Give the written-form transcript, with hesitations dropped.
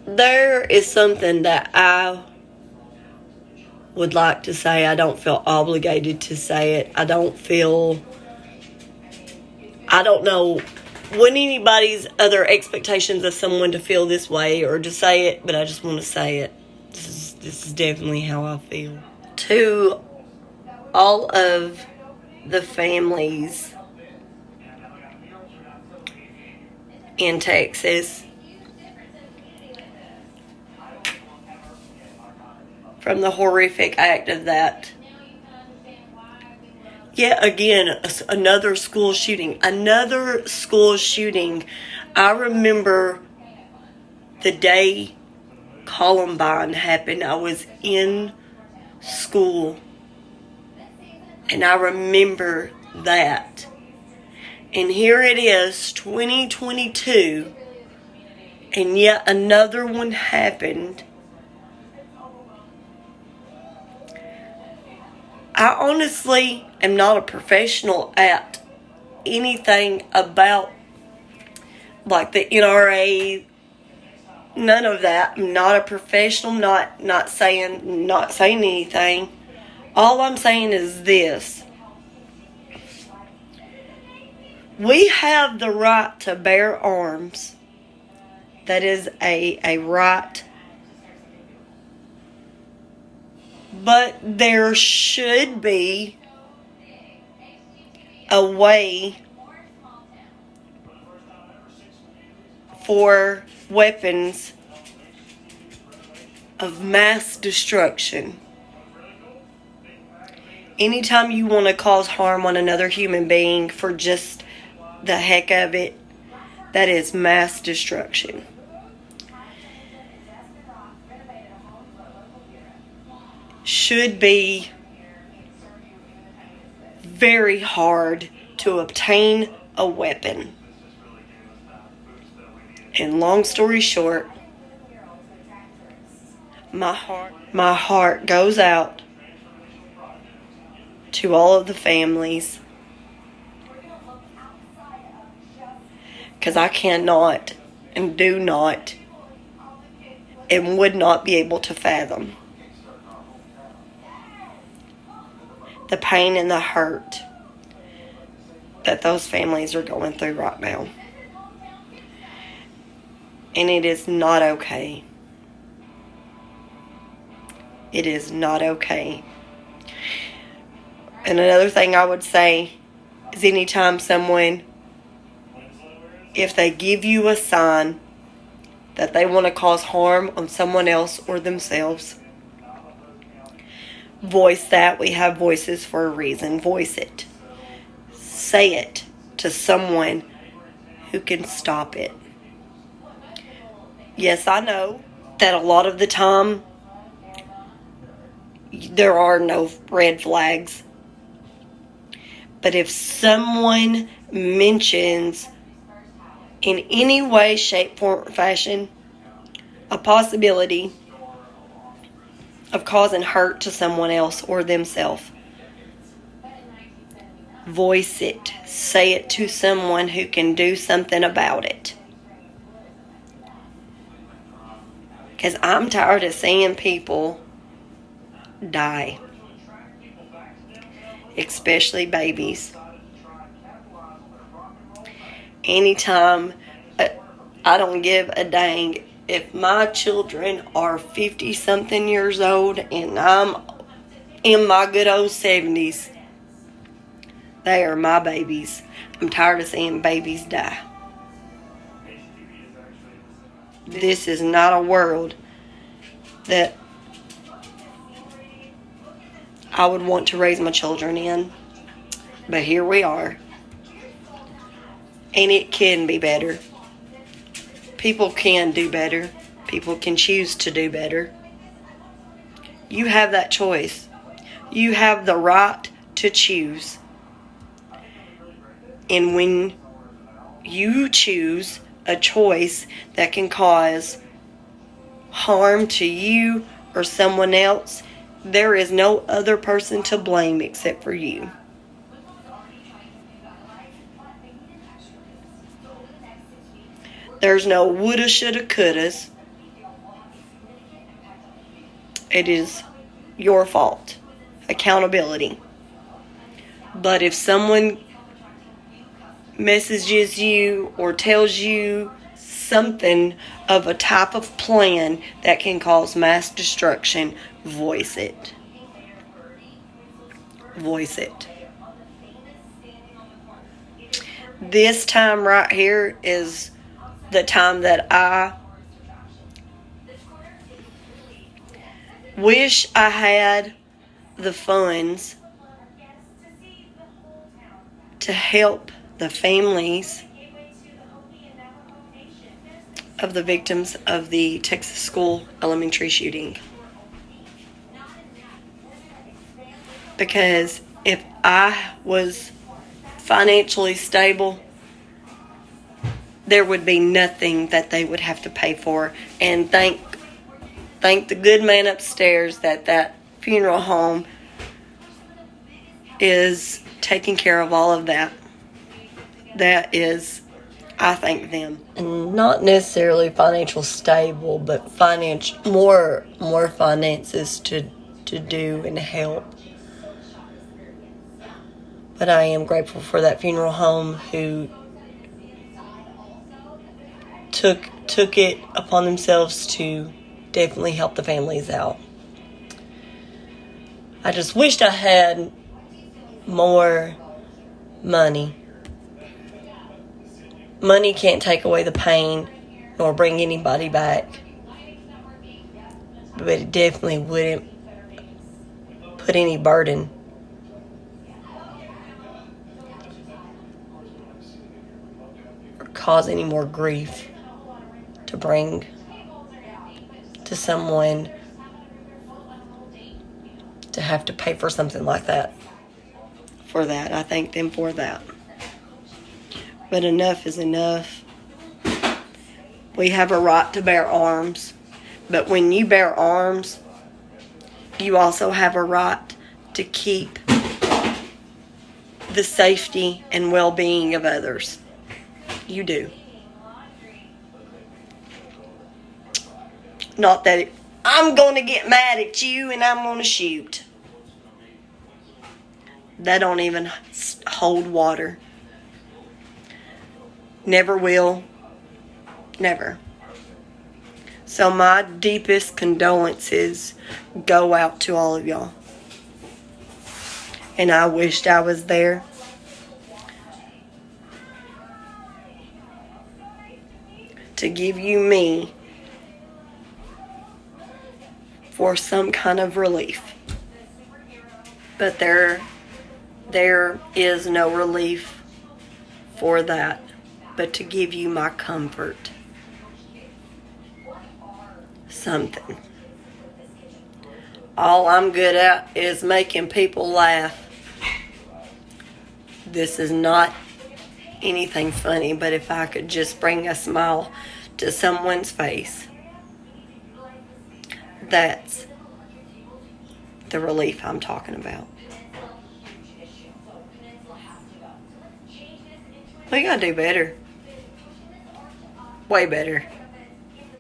There is something that I would like to say. I don't feel obligated to say it. I don't know what anybody's other expectations of someone to feel this way or to say it, but I just want to say it. This is definitely how I feel. To all of the families in Texas from the horrific act of that. Yet again, another school shooting. I remember the day Columbine happened. I was in school, and I remember that. And here it is, 2022, and yet another one happened. I honestly am not a professional at anything about like the NRA, none of that. I'm not a professional, not saying anything. All I'm saying is this. We have the right to bear arms. That is a right. But there should be a way for weapons of mass destruction. Anytime you want to cause harm on another human being for just the heck of it, that is mass destruction. Should be very hard to obtain a weapon. And long story short, my heart goes out to all of the families, because I cannot and do not and would not be able to fathom the pain and the hurt that those families are going through right now. And it is not okay. It is not okay. And another thing I would say is anytime someone, if they give you a sign that they want to cause harm on someone else or themselves, voice that. We have voices for a reason. Voice it. Say it to someone who can stop it. Yes, I know that a lot of the time there are no red flags. But if someone mentions in any way, shape, form, or fashion a possibility of causing hurt to someone else or themselves, voice it. Say it to someone who can do something about it. Because I'm tired of seeing people die. Especially babies. Anytime, I don't give a dang if my children are 50-something years old and I'm in my good old 70s. They are my babies. I'm tired of seeing babies die. This is not a world that I would want to raise my children in. But here we are. And it can be better. People can do better. People can choose to do better. You have that choice. You have the right to choose. And when you choose a choice that can cause harm to you or someone else, there is no other person to blame except for you. There's no woulda, shoulda, couldas. It is your fault. Accountability. But if someone messages you or tells you something of a type of plan that can cause mass destruction, voice it. Voice it. This time right here is the time that I wish I had the funds to help the families of the victims of the Texas school elementary shooting. Because if I was financially stable, there would be nothing that they would have to pay for. And thank the good man upstairs that funeral home is taking care of all of that. That is, I thank them. And not necessarily financial stable, but more finances to do and help. But I am grateful for that funeral home who took it upon themselves to definitely help the families out. I just wished I had more money. Money can't take away the pain nor bring anybody back. But it definitely wouldn't put any burden or cause any more grief to bring to someone to have to pay for something like that. For that, I thank them for that. But enough is enough. We have a right to bear arms. But when you bear arms, you also have a right to keep the safety and well-being of others. You do. Not that I'm going to get mad at you and I'm going to shoot. That don't even hold water. Never will. Never. So my deepest condolences go out to all of y'all. And I wished I was there. To give you me for some kind of relief. But there is no relief for that, but to give you my comfort. Something. All I'm good at is making people laugh. This is not anything funny, but if I could just bring a smile to someone's face, that's the relief I'm talking about. We gotta do better. Way better.